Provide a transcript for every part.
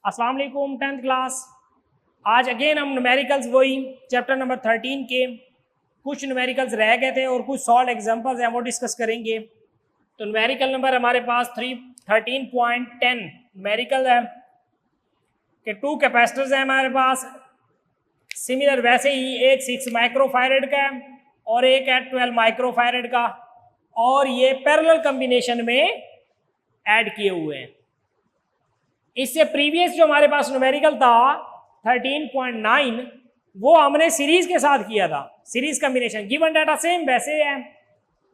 अस्सलाम वालेकुम 10th class. आज अगेन हम न्यूमेरिकल्स वही चैप्टर नंबर 13 के कुछ न्यूमेरिकल्स रह गए थे और कुछ सॉल्व एग्जांपल्स हैं वो डिस्कस करेंगे। तो न्यूमेरिकल नंबर हमारे पास 13.10 न्यूमेरिकल है कि टू कैपेसिटर्स हैं हमारे पास। सिमिलर वैसे ही एक 6 माइक्रोफैरेड का है और एक है 12 माइक्रोफैरेड का, और ये पैरेलल कॉम्बिनेशन में ऐड किए हुए हैं। इससे प्रीवियस जो हमारे पास न्यूमेरिकल था 13.9 वो हमने सीरीज के साथ किया था, series combination. Given data same वैसे है,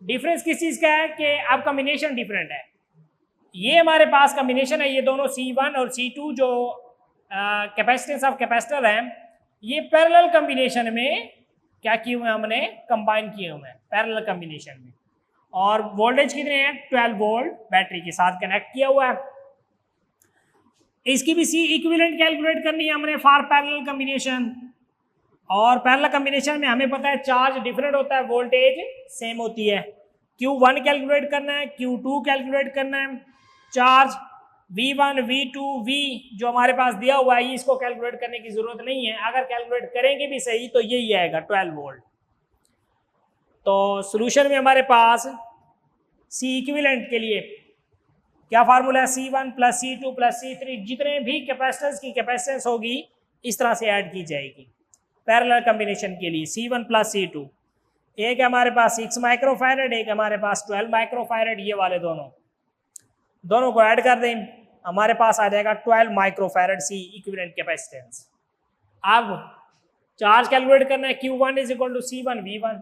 डिफरेंस किस चीज का है कि अब कॉम्बिनेशन डिफरेंट है। ये हमारे पास कॉम्बिनेशन है, ये दोनों C1 और C2 जो कैपेसिटेंस ऑफ कैपेसिटर हैं, ये पैरेलल कॉम्बिनेशन में क्या किए हुए हमने, कंबाइन किए हुए हैं पैरेलल कॉम्बिनेशन में। और वोल्टेज कितने हैं, 12 वोल्ट बैटरी के साथ कनेक्ट किया हुआ है। इसकी भी सी इक्विवेलेंट कैलकुलेट करनी है हमने फॉर पैरेलल कॉम्बिनेशन। और पैरेलल कॉम्बिनेशन में हमें पता है चार्ज डिफरेंट होता है, वोल्टेज सेम होती है। Q1 कैलकुलेट करना है, Q2 कैलकुलेट करना है, चार्ज V1 V2 V जो हमारे पास दिया हुआ है इसको कैलकुलेट करने की जरूरत नहीं है। अगर कैलकुलेट करेंगे भी सही तो यही आएगा 12 वोल्ट। तो सॉल्यूशन में हमारे पास सी इक्विवेलेंट के लिए क्या फार्मूला है, C1 plus C2 plus C3, जितने भी कैपेसिटेंस की कैपेसिटेंस होगी इस तरह से ऐड की जाएगी पैरेलल कॉम्बिनेशन के लिए। C1 प्लस C2, एक है हमारे पास 6 माइक्रोफैरेड, एक हमारे पास 12 माइक्रोफैरेड, ये वाले दोनों को ऐड कर दें, हमारे पास आ जाएगा 12 माइक्रोफैरेड सी इक्विवेलेंट कैपेसिटेंस। अब चार्ज कैलकुलेट करना है, Q1 is equal to C1 V1।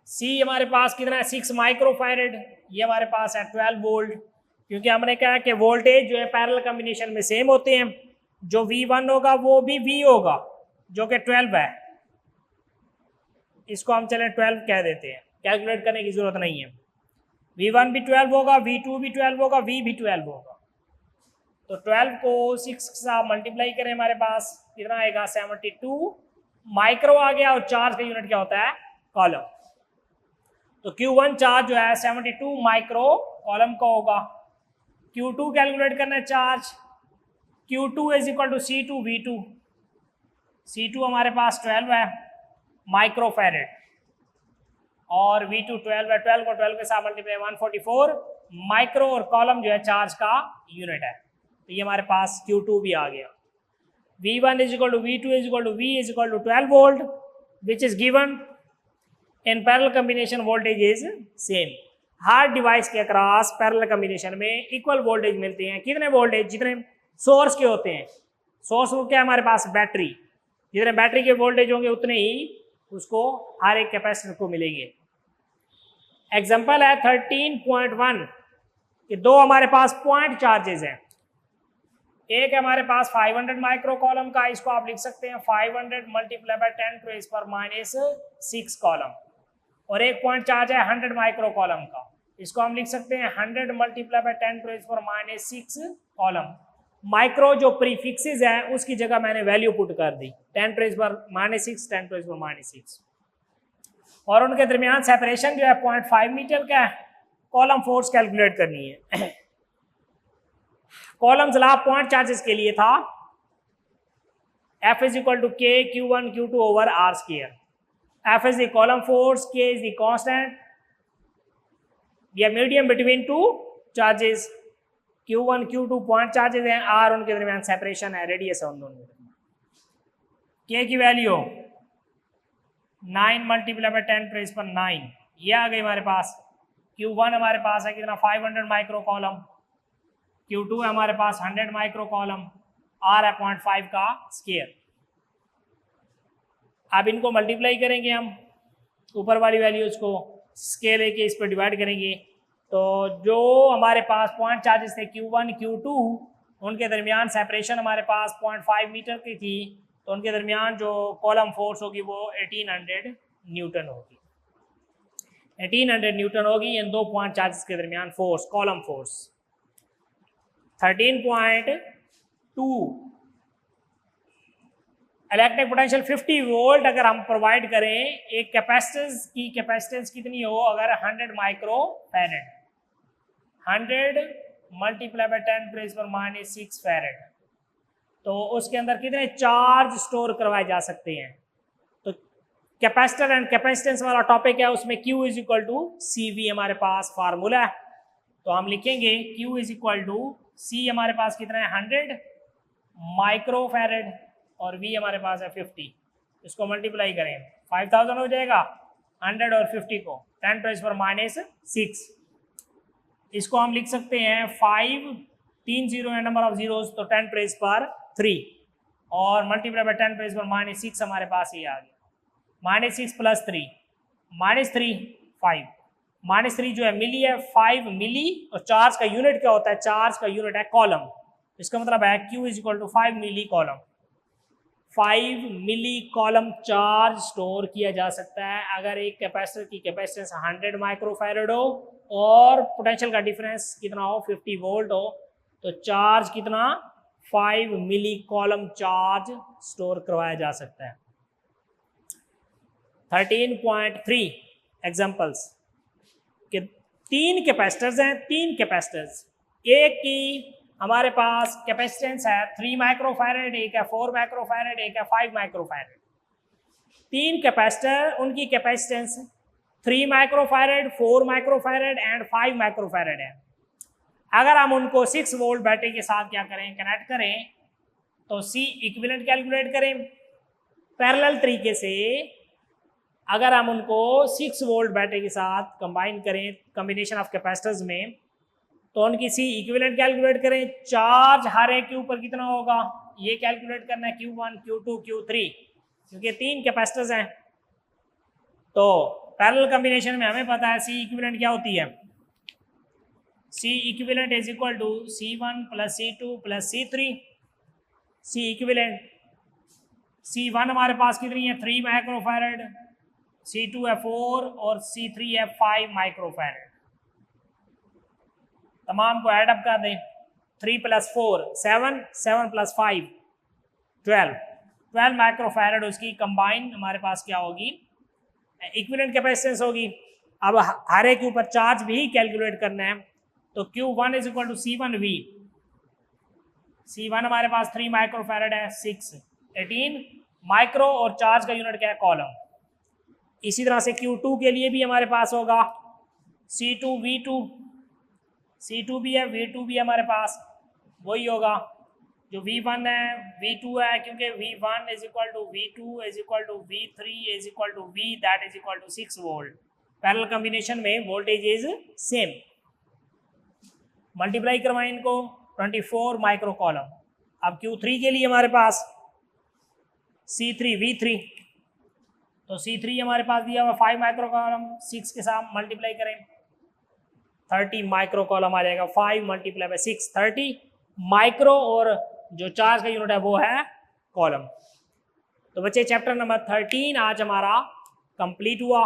सी हमारे पास कितना है, 6 माइक्रोफैरेड, ये हमारे पास है 12 वोल्ट, क्योंकि हमने कहा कि वोल्टेज जो है पैरेलल कॉम्बिनेशन में सेम होते हैं। जो V1 होगा वो भी V होगा जो कि 12 है, इसको हम चले 12 कह देते हैं, कैलकुलेट करने की जरूरत नहीं है। V1 भी 12 होगा, V2 भी 12 होगा, V भी 12 होगा। तो 12 को 6 के साथ मल्टीप्लाई करें, हमारे पास कितना आएगा, 72 माइक्रो आ गया। और चार्ज का यूनिट क्या होता है, कॉलम। तो Q1 चार्ज जो है 72 माइक्रो कॉलम का होगा। Q2 कैलकुलेट करना है charge, Q2 is equal to C2 V2। C2 हमारे पास 12 है माइक्रोफैरेड और V2 12 है, 12 को 12 के साथ मल्टीप्लाई 144 माइक्रो, और कॉलम जो है चार्ज का यूनिट है। तो ये हमारे पास Q2 भी आ गया। V1 is equal to V2 is equal to V is equal to 12 volt which is given in parallel combination voltage is same. हर डिवाइस के अक्रॉस पैरेलल कॉम्बिनेशन में इक्वल वोल्टेज मिलते हैं। कितने वोल्टेज, जितने सोर्स के होते हैं। सोर्स को क्या हमारे पास, बैटरी, जितने बैटरी के वोल्टेज होंगे उतने ही उसको हर एक कैपेसिटर को मिलेंगे। एग्जांपल है 13.1 कि दो हमारे पास पॉइंट चार्जेस हैं। एक है हमारे पास 500 माइक्रो कॉलम का, इसको आप लिख सकते हैं 500 मल्टीप्लाई बाय 10⁻⁻⁶ कॉलम, और एक पॉइंट चार्ज है 100 माइक्रो कॉलम का, इसको हम लिख सकते हैं 100 मल्टीप्लाई बाय 10⁻⁻6 कॉलम। माइक्रो जो प्रीफिक्सेस है उसकी जगह मैंने वैल्यू पुट कर दी 10⁻⁻6 10⁻⁻6, और उनके दरमियान सेपरेशन जो है 0.5 मीटर का है। कॉलम फोर्स कैलकुलेट करनी है। कॉलम्स ला पॉइंट चार्जेस के लिए था F is equal to K Q1 Q2 over R square. F is the column force, K is the constant. We are medium between two charges. Q1 Q2 point charges हैं, R उनके दरमियान separation है, radius है उन दोनों के दरमियान। K की वैल्यू 9 मल्टीप्लाई बाय 10⁻⁹, ये आ गई हमारे पास। Q1 हमारे पास है कितना, 500 माइक्रो कॉलम, Q2 है हमारे पास 100 माइक्रो कॉलम, R है 0.5 का स्क्वायर। अब इनको मल्टीप्लाई करेंगे हम, ऊपर वाली वैल्यूज को स्केल लेके इस पर डिवाइड करेंगे। तो जो हमारे पास पॉइंट चार्जेस थे Q1 Q2, उनके दरमियान सेपरेशन हमारे पास 0.5 मीटर की थी, तो उनके दरमियान जो कॉलम फोर्स होगी वो 1800 न्यूटन होगी। 1800 न्यूटन होगी इन दो पॉइंट चार्जेस के दरमियान force, column force. 13.2 electric potential 50 volt अगर हम प्रोवाइड करें, एक कैपेसिटेंस की कैपेसिटेंस कितनी हो, अगर 100 micro farad, 100 multiply by 10⁻⁻⁶ farad. तो उसके अंदर कितने चार्ज स्टोर करवाए जा सकते हैं। तो कैपेसिटर एंड कैपेसिटेंस वाला टॉपिक है, उसमें Q is equal to CV हमारे पास फार्मूला है। तो हम लिखेंगे Q is equal to C हमारे पास कितना है 100 माइक्रो फैरेड और V हमारे पास है 50। इसको मल्टीप्लाई करें 5000 हो जाएगा 100 और 50 को 10⁻⁶। इसको हम लिख सकते हैं 5 3 0 है नंबर ऑफ जीरोस, तो 10⁻³ और मल्टीप्लाई बाय 10⁻⁻⁶ हमारे पास ये आ गया -6 + 3 -3 5 -3 जो है मिली है 5 मिली, और चार्ज का यूनिट क्या होता है, चार्ज का यूनिट है कॉलम। इसका मतलब है Q is equal to 5 millicoulomb. 5 millicoulomb charge store किया जा सकता है अगर एक कैपेसिटर की कैपेसिटेंस 100 माइक्रोफैरेड हो और पोटेंशियल का डिफरेंस कितना हो 50 वोल्ट हो, तो चार्ज कितना 5 मिली कॉलम चार्ज स्टोर करवाया जा सकता है। 13.3 एग्जांपल्स के 3 कैपेसिटर्स हैं, 3 कैपेसिटर्स, एक की हमारे पास कैपेसिटेंस है 3 माइक्रोफैरेड, एक है 4 माइक्रोफैरेड, एक है 5 माइक्रोफैरेड। 3 कैपेसिटर, उनकी capacitance 3 microfarad, 4 microfarad and 5 microfarad है। अगर हम उनको 6 वोल्ट बैटरी के साथ क्या करें, कनेक्ट करें, तो C इक्विवेलेंट कैलकुलेट करें। पैरेलल तरीके से अगर हम उनको 6 वोल्ट बैटरी के साथ कंबाइन करें कॉम्बिनेशन ऑफ कैपेसिटर्स में, तो उनकी C इक्विवेलेंट कैलकुलेट करें। चार्ज हर एक के ऊपर कितना होगा ये कैलकुलेट करना है, Q1 Q2 Q3, क्योंकि 3 कैपेसिटर्स हैं। तो पैरेलल कॉम्बिनेशन में हमें पता है C इक्विवेलेंट क्या होती है, C equivalent is equal to C1 + C2 + C3। C equivalent C1 हमारे पास कितनी है 3 माइक्रोफैरेड, C2 है 4 और C3 है 5 माइक्रोफैरेड। तमाम को ऐड अप कर दें, 3 + 4 7, 7 + 5 12 माइक्रोफैरेड उसकी कंबाइन हमारे पास क्या होगी इक्विवेलेंट कैपेसिटेंस होगी। अब हर एक के ऊपर चार्ज भी कैलकुलेट करना है, तो Q1 is equal to C1V। C1 हमारे पास 3 माइक्रोफैरेड है, 6 18 माइक्रो, और चार्ज का यूनिट क्या है कॉलम। इसी तरह से Q2 के लिए भी हमारे पास होगा C2V2, C2 भी है V2 भी हमारे पास वही होगा जो V1 है V2 है, क्योंकि V1 is equal to V2 is equal to V3 is equal to V, that is equal to 6 volt. Parallel combination में वोल्टेज इज सेम। मल्टीप्लाई करवाएं इनको 24 माइक्रो कॉलम। अब Q3 के लिए हमारे पास C3V3, तो C3 हमारे पास दिया हुआ 5 माइक्रो कॉलम, 6 के साथ मल्टीप्लाई करें 30 माइक्रो कॉलम आ जाएगा। 5 × 6 30 माइक्रो, और जो चार्ज का यूनिट है वो है कॉलम। तो बच्चे चैप्टर नंबर 13 आज हमारा कंप्लीट हुआ।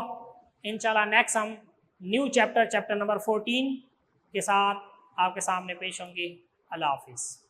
इंशाल्लाह नेक्स्ट हम न्यू चैप्टर नंबर 14 के साथ आपके सामने पेश होंगे। अल्लाह हाफिज़।